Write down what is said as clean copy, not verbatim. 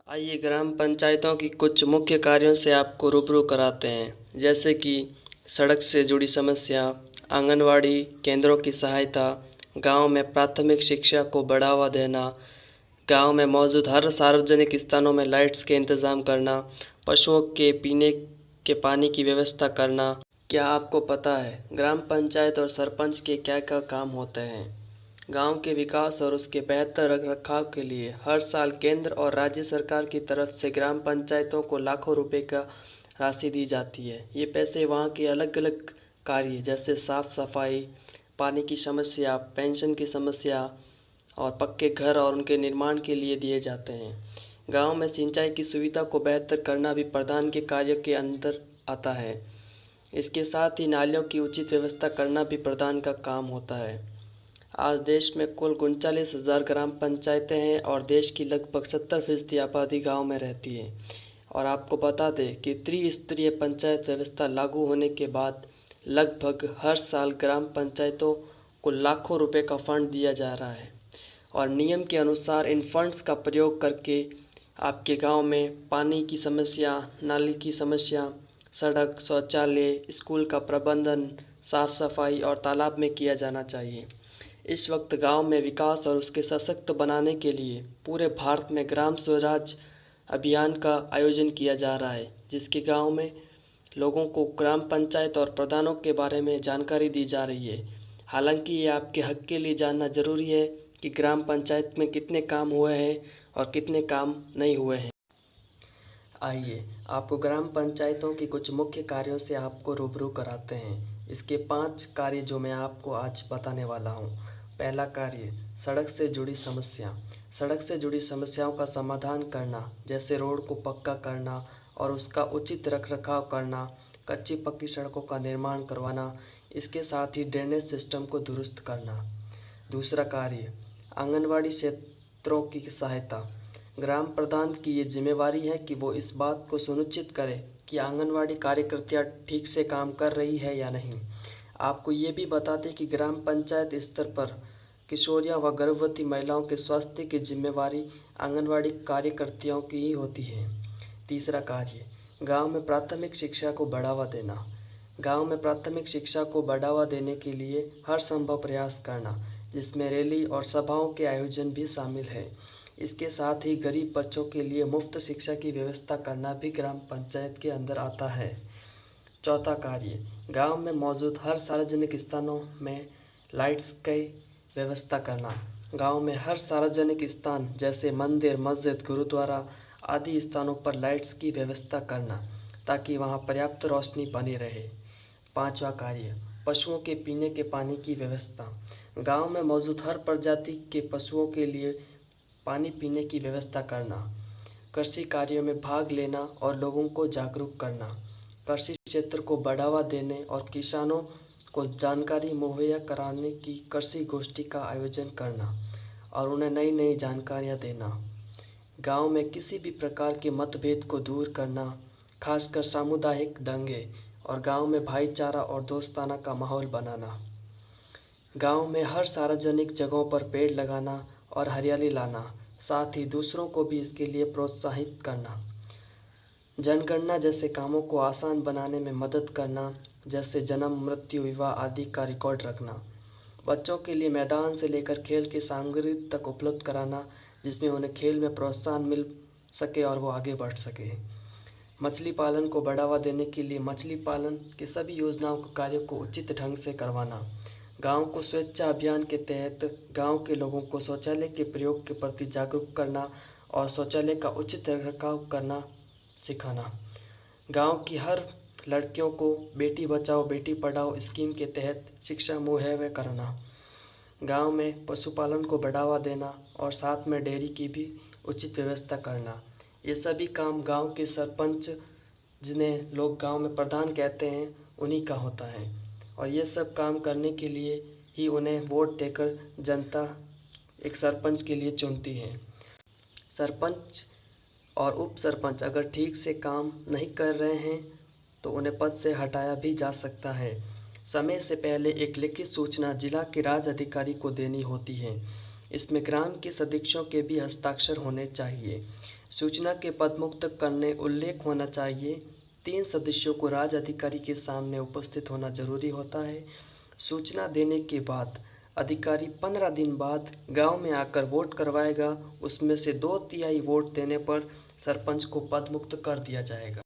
आइए ग्राम पंचायतों की कुछ मुख्य कार्यों से आपको रूबरू कराते हैं, जैसे कि सड़क से जुड़ी समस्या, आंगनवाड़ी केंद्रों की सहायता, गांव में प्राथमिक शिक्षा को बढ़ावा देना, गांव में मौजूद हर सार्वजनिक स्थानों में लाइट्स के इंतज़ाम करना, पशुओं के पीने के पानी की व्यवस्था करना। क्या आपको पता है ग्राम पंचायत और सरपंच के क्या क्या काम होते हैं? गांव के विकास और उसके बेहतर रखरखाव के लिए हर साल केंद्र और राज्य सरकार की तरफ से ग्राम पंचायतों को लाखों रुपए का राशि दी जाती है। ये पैसे वहाँ के अलग अलग कार्य जैसे साफ सफाई, पानी की समस्या, पेंशन की समस्या और पक्के घर और उनके निर्माण के लिए दिए जाते हैं। गांव में सिंचाई की सुविधा को बेहतर करना भी प्रधान के कार्य के अंदर आता है। इसके साथ ही नालियों की उचित व्यवस्था करना भी प्रधान का काम होता है। आज देश में कुल 39,000 ग्राम पंचायतें हैं और देश की लगभग 70% आबादी गांव में रहती है। और आपको बता दें कि त्रिस्तरीय पंचायत व्यवस्था लागू होने के बाद लगभग हर साल ग्राम पंचायतों को लाखों रुपए का फंड दिया जा रहा है और नियम के अनुसार इन फंड्स का प्रयोग करके आपके गांव में पानी की समस्या, नाली की समस्या, सड़क, शौचालय, स्कूल का प्रबंधन, साफ सफाई और तालाब में किया जाना चाहिए। इस वक्त गांव में विकास और उसके सशक्त बनाने के लिए पूरे भारत में ग्राम स्वराज अभियान का आयोजन किया जा रहा है, जिसके गांव में लोगों को ग्राम पंचायत और प्रधानों के बारे में जानकारी दी जा रही है। हालांकि ये आपके हक के लिए जानना ज़रूरी है कि ग्राम पंचायत में कितने काम हुए हैं और कितने काम नहीं हुए हैं। आइए आपको ग्राम पंचायतों की कुछ मुख्य कार्यों से आपको रूबरू कराते हैं। इसके 5 कार्य जो मैं आपको आज बताने वाला हूँ। पहला कार्य, सड़क से जुड़ी समस्या। सड़क से जुड़ी समस्याओं का समाधान करना, जैसे रोड को पक्का करना और उसका उचित रखरखाव करना, कच्ची पक्की सड़कों का निर्माण करवाना, इसके साथ ही ड्रेनेज सिस्टम को दुरुस्त करना। दूसरा कार्य, आंगनवाड़ी क्षेत्रों की सहायता। ग्राम प्रधान की ये जिम्मेवारी है कि वो इस बात को सुनिश्चित करे कि आंगनवाड़ी कार्यकर्तियाँ ठीक से काम कर रही है या नहीं। आपको ये भी बता दें कि ग्राम पंचायत स्तर पर किशोरियों व गर्भवती महिलाओं के स्वास्थ्य की जिम्मेवारी आंगनवाड़ी कार्यकर्तियों की ही होती है। तीसरा कार्य, गांव में प्राथमिक शिक्षा को बढ़ावा देना। गांव में प्राथमिक शिक्षा को बढ़ावा देने के लिए हर संभव प्रयास करना, जिसमें रैली और सभाओं के आयोजन भी शामिल है। इसके साथ ही गरीब बच्चों के लिए मुफ्त शिक्षा की व्यवस्था करना भी ग्राम पंचायत के अंदर आता है। चौथा कार्य, गांव में मौजूद हर सार्वजनिक स्थानों में लाइट्स की व्यवस्था करना। गांव में हर सार्वजनिक स्थान जैसे मंदिर, मस्जिद, गुरुद्वारा आदि स्थानों पर लाइट्स की व्यवस्था करना, ताकि वहां पर्याप्त रोशनी बनी रहे। पांचवा कार्य, पशुओं के पीने के पानी की व्यवस्था। गांव में मौजूद हर प्रजाति के पशुओं के लिए पानी पीने की व्यवस्था करना। कृषि कार्यों में भाग लेना और लोगों को जागरूक करना। कृषि क्षेत्र को बढ़ावा देने और किसानों को जानकारी मुहैया कराने की कृषि गोष्ठी का आयोजन करना और उन्हें नई नई जानकारियाँ देना। गांव में किसी भी प्रकार के मतभेद को दूर करना, खासकर सामुदायिक दंगे, और गांव में भाईचारा और दोस्ताना का माहौल बनाना। गांव में हर सार्वजनिक जगहों पर पेड़ लगाना और हरियाली लाना, साथ ही दूसरों को भी इसके लिए प्रोत्साहित करना। जनगणना जैसे कामों को आसान बनाने में मदद करना, जैसे जन्म, मृत्यु, विवाह आदि का रिकॉर्ड रखना। बच्चों के लिए मैदान से लेकर खेल की सामग्री तक उपलब्ध कराना, जिसमें उन्हें खेल में प्रोत्साहन मिल सके और वो आगे बढ़ सके। मछली पालन को बढ़ावा देने के लिए मछली पालन की सभी योजनाओं के कार्यों को उचित ढंग से करवाना। गांव को स्वच्छता अभियान के तहत गांव के लोगों को शौचालय के प्रयोग के प्रति जागरूक करना और शौचालय का उचित रखरखाव करना सिखाना। गांव की हर लड़कियों को बेटी बचाओ बेटी पढ़ाओ स्कीम के तहत शिक्षा मुहैया कराना। गांव में पशुपालन को बढ़ावा देना और साथ में डेयरी की भी उचित व्यवस्था करना। ये सभी काम गांव के सरपंच, जिन्हें लोग गांव में प्रधान कहते हैं, उन्हीं का होता है और ये सब काम करने के लिए ही उन्हें वोट देकर जनता एक सरपंच के लिए चुनती है। सरपंच और उप सरपंच अगर ठीक से काम नहीं कर रहे हैं तो उन्हें पद से हटाया भी जा सकता है। समय से पहले एक लिखित सूचना जिला के राज अधिकारी को देनी होती है। इसमें ग्राम के सदस्यों के भी हस्ताक्षर होने चाहिए। सूचना के पदमुक्त करने उल्लेख होना चाहिए। 3 सदस्यों को राज्य अधिकारी के सामने उपस्थित होना जरूरी होता है। सूचना देने के बाद अधिकारी 15 दिन बाद गांव में आकर वोट करवाएगा। उसमें से 2/3 वोट देने पर सरपंच को पदमुक्त कर दिया जाएगा।